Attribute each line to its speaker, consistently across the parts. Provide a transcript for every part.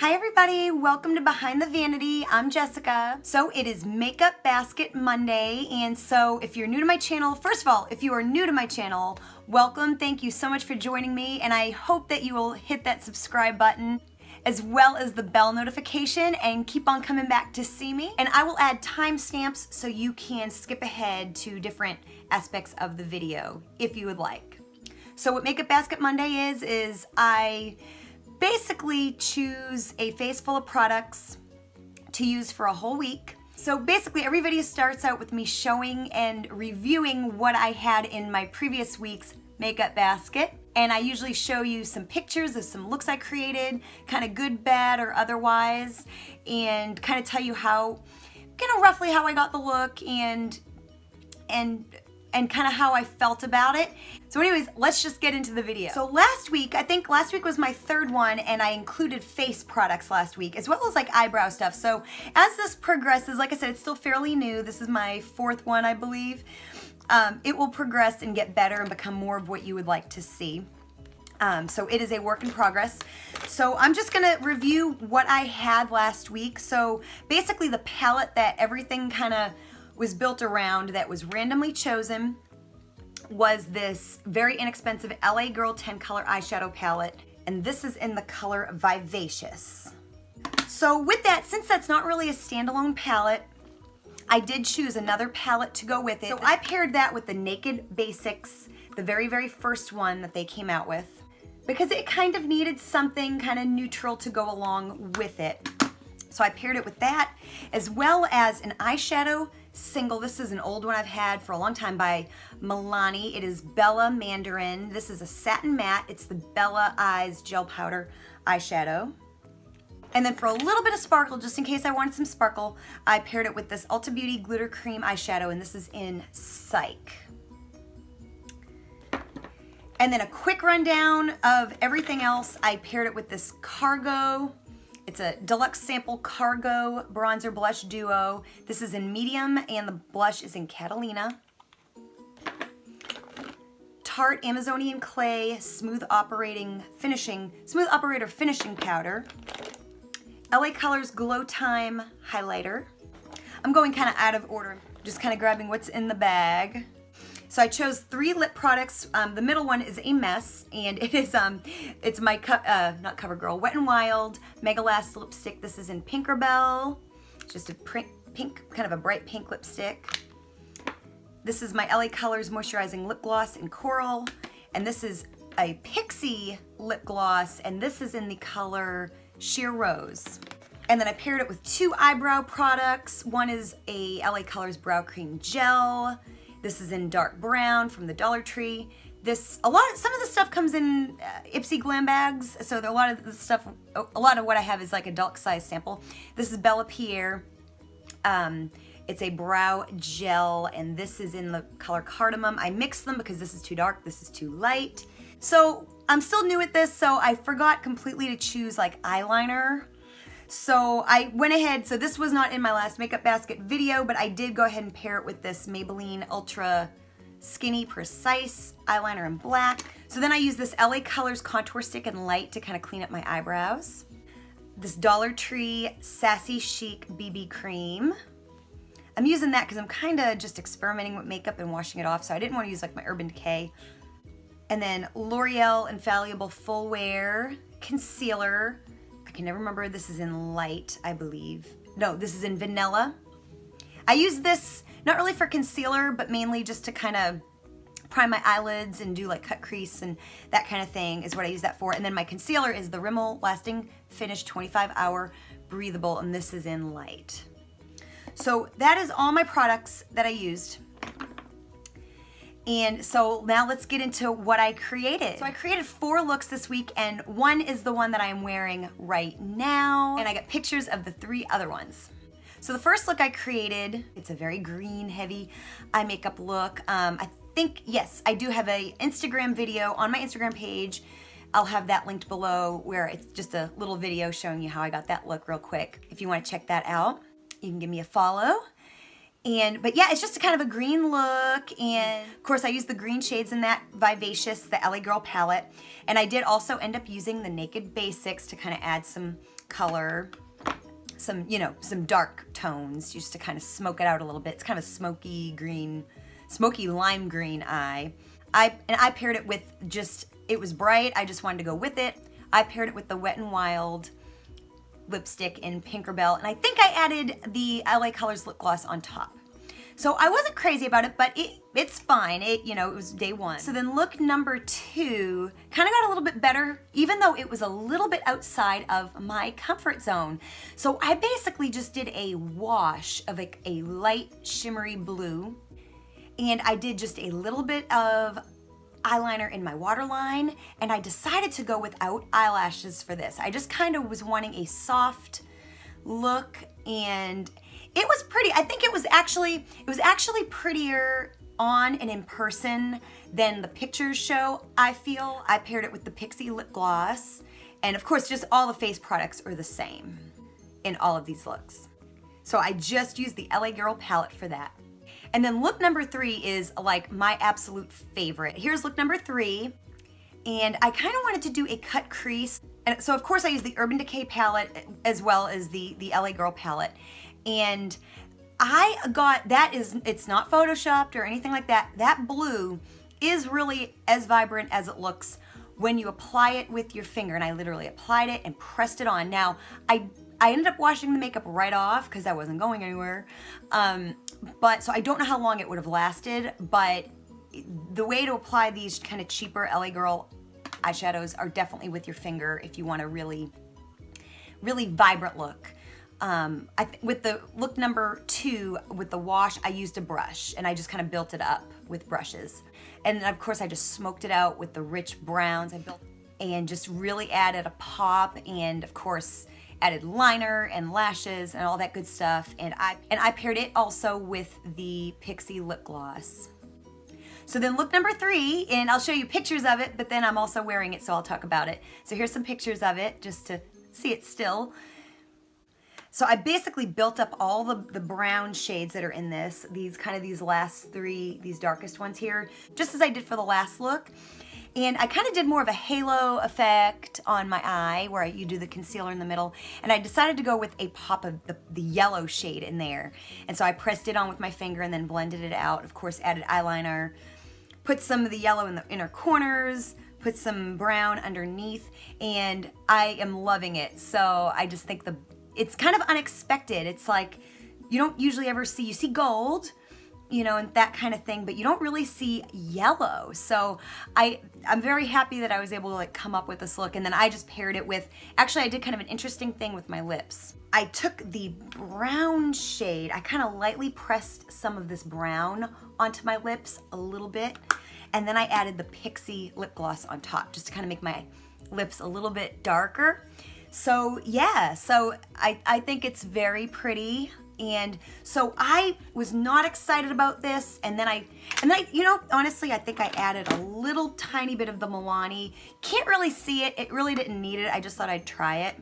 Speaker 1: Hi everybody, welcome to Behind the Vanity. I'm Jessica. So it is Makeup Basket Monday, and so if you're new to my channel, first of all, if you are new to my channel, welcome. Thank you so much for joining me, and I hope that you will hit that subscribe button as well as the bell notification and keep on coming back to see me. And I will add timestamps so you can skip ahead to different aspects of the video if you would like. So what Makeup Basket Monday is I basically choose a face full of products to use for a whole week. So basically every video starts out with me showing and reviewing what I had in my previous week's makeup basket. And I usually show you some pictures of some looks I created, kind of good, bad, or otherwise, and kind of tell you how, roughly how I got the look and kind of how I felt about it. So anyways, let's just get into the video. So last week, I think last week was my third one, and I included face products last week, as well as like eyebrow stuff. So as this progresses, like I said, it's still fairly new. This is my fourth one, I believe. It will progress and get better and become more of what you would like to see. So it is a work in progress. So I'm just gonna review what I had last week. So basically the palette that everything kind of was built around, that was randomly chosen, was this very inexpensive LA Girl 10 color eyeshadow palette, and this is in the color Vivacious. So with that, since that's not really a standalone palette, I did choose another palette to go with it. So I paired that with the Naked Basics, the very first one that they came out with, because it kind of needed something kind of neutral to go along with it. So I paired it with that, as well as an eyeshadow single. This is an old one I've had for a long time by Milani. It is Bella Mandarin. This is a satin matte. It's the Bella Eyes Gel Powder eyeshadow. And then for a little bit of sparkle, just in case I wanted some sparkle, I paired it with this Ulta Beauty Glitter Cream eyeshadow, and this is in Psych. And then a quick rundown of everything else. I paired it with this Cargo. It's a deluxe sample Cargo bronzer blush duo. This is in medium and the blush is in Catalina. Tarte Amazonian Clay Smooth Operator Finishing Powder. LA Colors Glow Time Highlighter. I'm going kind of out of order, just kind of grabbing what's in the bag. So I chose 3 lip products. The middle one is a mess, and it is it's my not CoverGirl, Wet n Wild Mega Last lipstick. This is in Pinkerbell, just a pink, kind of a bright pink lipstick. This is my LA Colors Moisturizing Lip Gloss in Coral, and this is a Pixie lip gloss, and this is in the color Sheer Rose. And then I paired it with 2 eyebrow products. One is a LA Colors Brow Cream Gel. This is in dark brown from the Dollar Tree. Some of the stuff comes in Ipsy Glam bags, so a lot of the stuff, a lot of what I have is like a deluxe size sample. This is Bella Pierre. It's a brow gel, and this is in the color Cardamom. I mixed them because this is too dark, this is too light. So I'm still new at this, so I forgot completely to choose like eyeliner. So I went ahead, so this was not in my last makeup basket video, but I did go ahead and pair it with this Maybelline Ultra Skinny Precise eyeliner in black. So then I used this LA Colors Contour Stick in light to kind of clean up my eyebrows. This Dollar Tree Sassy Chic BB Cream. I'm using that because I'm kind of just experimenting with makeup and washing it off, so I didn't want to use like my Urban Decay. And then L'Oreal Infallible Full Wear Concealer. I can never remember, this is in light, I believe. No, this is in vanilla. I use this not really for concealer, but mainly just to kind of prime my eyelids and do like cut crease and that kind of thing is what I use that for. And then my concealer is the Rimmel Lasting Finish 25-Hour Breathable, and this is in light. So that is all my products that I used. And so now let's get into what I created. So I created 4 looks this week, and one is the one that I'm wearing right now, and I got pictures of the 3 other ones. So the first look I created, it's a very green heavy eye makeup look. I think, yes, I do have a Instagram video on my Instagram page. I'll have that linked below, where it's just a little video showing you how I got that look real quick. If you want to check that out, you can give me a follow. But yeah, it's just a kind of a green look, and of course I used the green shades in that Vivacious, the LA Girl palette, and I did also end up using the Naked Basics to kind of add some color, some, you know, some dark tones just to kind of smoke it out a little bit. It's kind of smoky green, smoky lime green eye. I paired it with just, it was bright, I just wanted to go with it. I paired it with the Wet n Wild lipstick in Pinkerbell, and I think I added the LA Colors lip gloss on top. So I wasn't crazy about it, but it's fine. You know, it was day one. So then look number 2 kind of got a little bit better, even though it was a little bit outside of my comfort zone. So I basically just did a wash of like a light shimmery blue, and I did just a little bit of eyeliner in my waterline, and I decided to go without eyelashes for this. I just kind of was wanting a soft look, and it was pretty. I think it was actually prettier on and in person than the pictures show, I feel. I paired it with the Pixie lip gloss, and of course just all the face products are the same in all of these looks. So I just used the LA Girl palette for that. And then look number 3 is like my absolute favorite. Here's look number 3, and I kind of wanted to do a cut crease. And so of course I used the Urban Decay palette as well as the LA Girl palette. And I got, it's not photoshopped or anything like that. That blue is really as vibrant as it looks when you apply it with your finger. And I literally applied it and pressed it on. Now, I ended up washing the makeup right off because I wasn't going anywhere. But so I don't know how long it would have lasted, but the way to apply these kind of cheaper LA Girl eyeshadows are definitely with your finger if you want a really, really vibrant look. With the look number 2, with the wash, I used a brush and I just kind of built it up with brushes. And then of course I just smoked it out with the rich browns I built and just really added a pop, and of course added liner and lashes and all that good stuff. And I paired it also with the Pixie lip gloss. So then look number 3, and I'll show you pictures of it, but then I'm also wearing it, so I'll talk about it. So here's some pictures of it just to see it still. So I basically built up all the brown shades that are in this, these last 3, these darkest ones here, just as I did for the last look. And I kind of did more of a halo effect on my eye where you do the concealer in the middle. And I decided to go with a pop of the yellow shade in there. And so I pressed it on with my finger and then blended it out. Of course, added eyeliner, put some of the yellow in the inner corners, put some brown underneath, and I am loving it. So I just think it's kind of unexpected. It's like, you don't usually ever see, you see gold, you know, and that kind of thing, but you don't really see yellow. So I'm very happy that I was able to like come up with this look. And then I just paired it with, actually I did kind of an interesting thing with my lips. I took the brown shade, I kind of lightly pressed some of this brown onto my lips a little bit, and then I added the Pixie lip gloss on top just to kind of make my lips a little bit darker. So yeah, so I think it's very pretty. And so I was not excited about this, and then I, you know, honestly, I think I added a little tiny bit of the Milani. Can't really see it. It really didn't need it. I just thought I'd try it.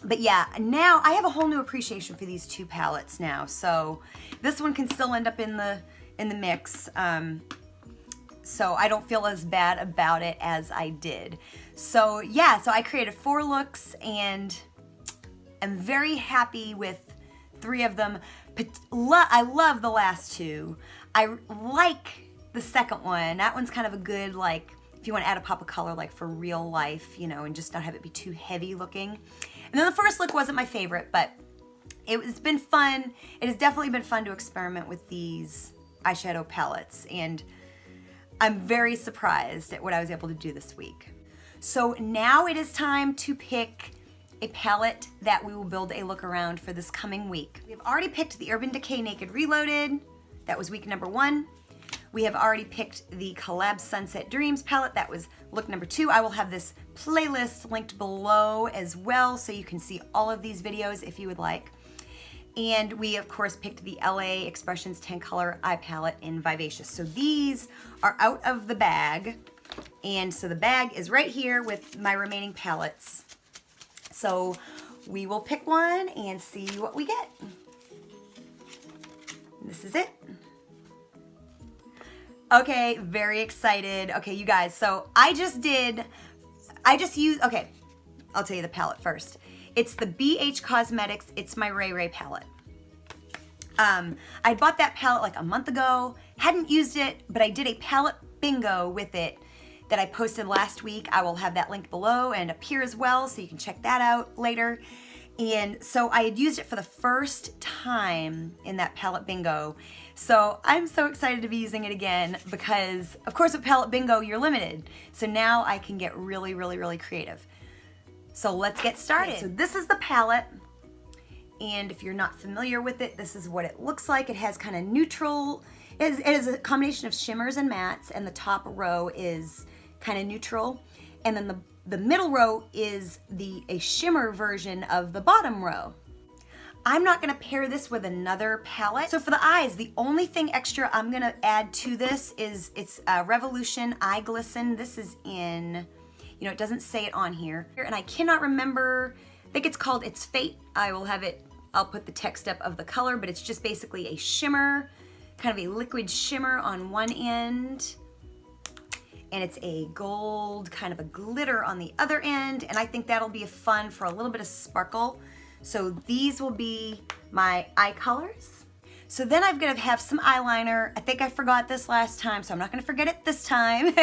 Speaker 1: But yeah, now I have a whole new appreciation for these 2 palettes now. So this one can still end up in the mix. So I don't feel as bad about it as I did. So yeah, so I created 4 looks, and I'm very happy with 3 of them. I love the last 2. I like the second one. That one's kind of a good, like, if you want to add a pop of color, like for real life, you know, and just not have it be too heavy looking. And then the first look wasn't my favorite, but it's been fun. It has definitely been fun to experiment with these eyeshadow palettes, and I'm very surprised at what I was able to do this week. So now it is time to pick a palette that we will build a look around for this coming week. We've already picked the Urban Decay Naked Reloaded. That was week number 1. We have already picked the Collab Sunset Dreams palette. That was look number 2. I will have this playlist linked below as well, so you can see all of these videos if you would like. And we, of course, picked the LA Expressions 10 Color Eye Palette in Vivacious. So these are out of the bag. And so the bag is right here with my remaining palettes. So we will pick one and see what we get. This is it. Okay, very excited. Okay, you guys, so I just used, okay, I'll tell you the palette first. It's the BH Cosmetics It's My Ray Ray palette. I bought that palette like a month ago, hadn't used it, but I did a palette bingo with it that I posted last week. I will have that link below and up here as well, so you can check that out later. And so I had used it for the first time in that palette bingo. So I'm so excited to be using it again because, of course, with palette bingo, you're limited. So now I can get really, really, really creative. So let's get started. Okay, so this is the palette. And if you're not familiar with it, this is what it looks like. It has kind of neutral, it is a combination of shimmers and mattes, and the top row is kind of neutral. And then the middle row is a shimmer version of the bottom row. I'm not gonna pair this with another palette. So for the eyes, the only thing extra I'm gonna add to this is it's Revolution Eye Glisten. This is in, you know, it doesn't say it on here. And I cannot remember, I think it's called It's Fate. I'll put the text up of the color, but it's just basically a shimmer, kind of a liquid shimmer on one end. And it's a gold, kind of a glitter on the other end. And I think that'll be fun for a little bit of sparkle. So these will be my eye colors. So then I'm gonna have some eyeliner. I think I forgot this last time, so I'm not gonna forget it this time.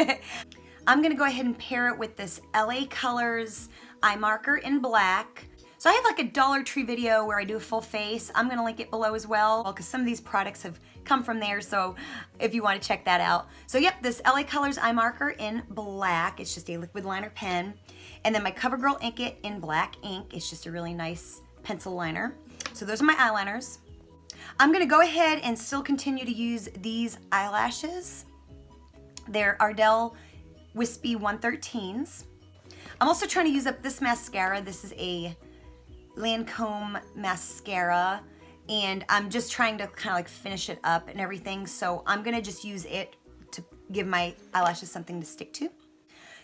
Speaker 1: I'm gonna go ahead and pair it with this LA Colors eye marker in black. So I have like a Dollar Tree video where I do a full face. I'm gonna link it below as well, because some of these products have come from there, so if you wanna check that out. So yep, this LA Colors eye marker in black. It's just a liquid liner pen. And then my CoverGirl Ink It in black ink. It's just a really nice pencil liner. So those are my eyeliners. I'm gonna go ahead and still continue to use these eyelashes. They're Ardell Wispy 113s. I'm also trying to use up this mascara. This is a Lancome mascara, and I'm just trying to kind of like finish it up and everything. So I'm gonna just use it to give my eyelashes something to stick to.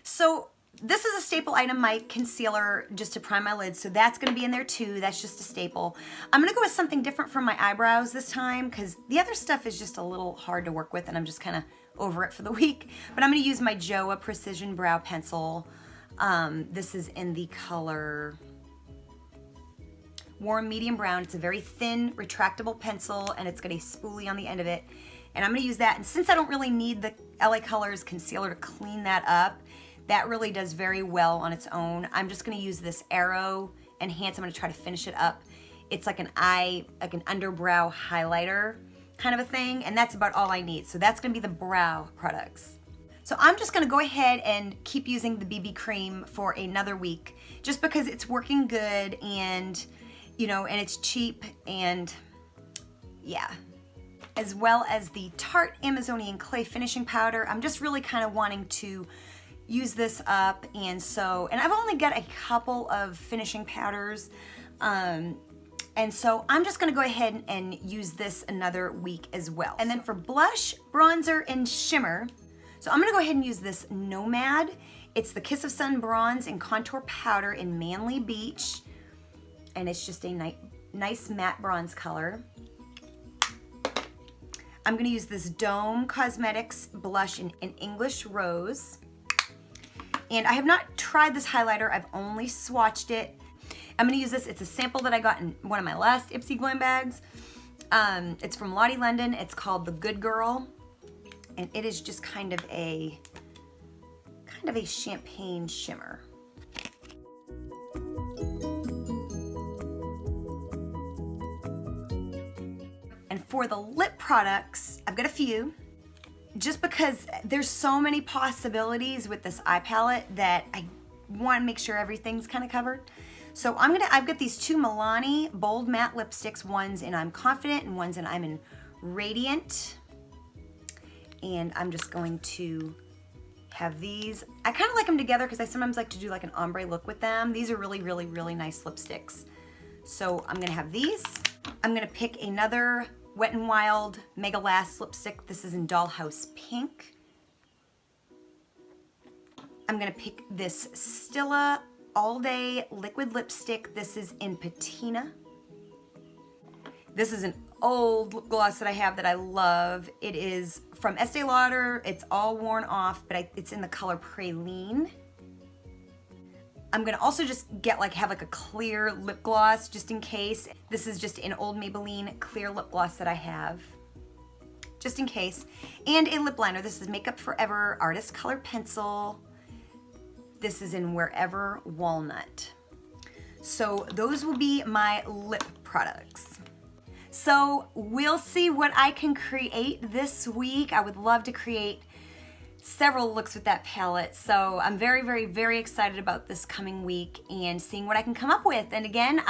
Speaker 1: So this is a staple item, my concealer, just to prime my lids. So that's gonna be in there too. That's just a staple. I'm gonna go with something different for my eyebrows this time because the other stuff is just a little hard to work with and I'm just kind of over it for the week. But I'm gonna use my Joa Precision Brow Pencil. This is in the color Warm Medium Brown. It's a very thin, retractable pencil, and it's got a spoolie on the end of it. And I'm gonna use that, and since I don't really need the LA Colors concealer to clean that up, that really does very well on its own. I'm just gonna use this Arrow Enhance. I'm gonna try to finish it up. It's like an underbrow highlighter kind of a thing, and that's about all I need. So that's gonna be the brow products. So I'm just gonna go ahead and keep using the BB cream for another week, just because it's working good, and you know, and it's cheap, and yeah. As well as the Tarte Amazonian Clay Finishing Powder. I'm just really kind of wanting to use this up, and I've only got a couple of finishing powders, and so I'm just gonna go ahead and use this another week as well. And then for blush, bronzer, and shimmer, so I'm gonna go ahead and use this Nomad. It's the Kiss of Sun Bronze and Contour Powder in Manly Beach. And it's just a nice matte bronze color. I'm gonna use this Dome Cosmetics blush in English Rose. And I have not tried this highlighter, I've only swatched it. I'm gonna use this, it's a sample that I got in one of my last Ipsy Glam bags. It's from Lottie London, it's called The Good Girl. And it is just kind of a champagne shimmer. And for the lip products, I've got a few, just because there's so many possibilities with this eye palette that I want to make sure everything's kind of covered. So I've got these two Milani Bold Matte Lipsticks, one's in I'm Confident and one's in I'm in Radiant. And I'm just going to have these. I kind of like them together because I sometimes like to do like an ombre look with them. These are really, really, really nice lipsticks. So I'm gonna have these. I'm gonna pick another Wet n Wild Mega Last lipstick. This is in Dollhouse Pink. I'm gonna pick this Stila All Day Liquid Lipstick. This is in Patina. This is an old lip gloss that I have that I love. It is from Estee Lauder. It's all worn off, but it's in the color Praline. I'm gonna also just have like a clear lip gloss just in case. This is just an old Maybelline clear lip gloss that I have, just in case. And a lip liner. This is Makeup Forever Artist Color Pencil. This is in Wherever Walnut. So those will be my lip products. So we'll see what I can create this week. I would love to create several looks with that palette. So I'm very, very, very excited about this coming week and seeing what I can come up with. And again,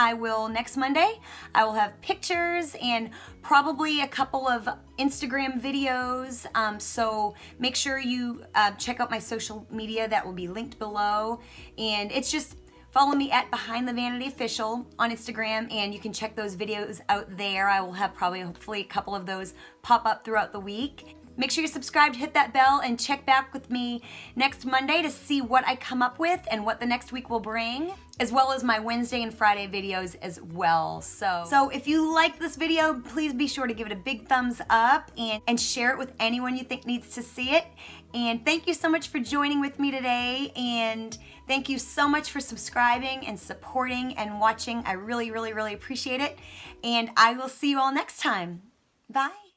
Speaker 1: next Monday, I will have pictures and probably a couple of Instagram videos. So make sure you check out my social media that will be linked below. And it's just, follow me at Behind the Vanity Official on Instagram, and you can check those videos out there. I will have hopefully a couple of those pop up throughout the week. Make sure you're subscribed, hit that bell, and check back with me next Monday to see what I come up with and what the next week will bring, as well as my Wednesday and Friday videos as well. So if you like this video, please be sure to give it a big thumbs up and share it with anyone you think needs to see it. And thank you so much for joining with me today, and thank you so much for subscribing and supporting and watching. I really, really, really appreciate it. And I will see you all next time. Bye.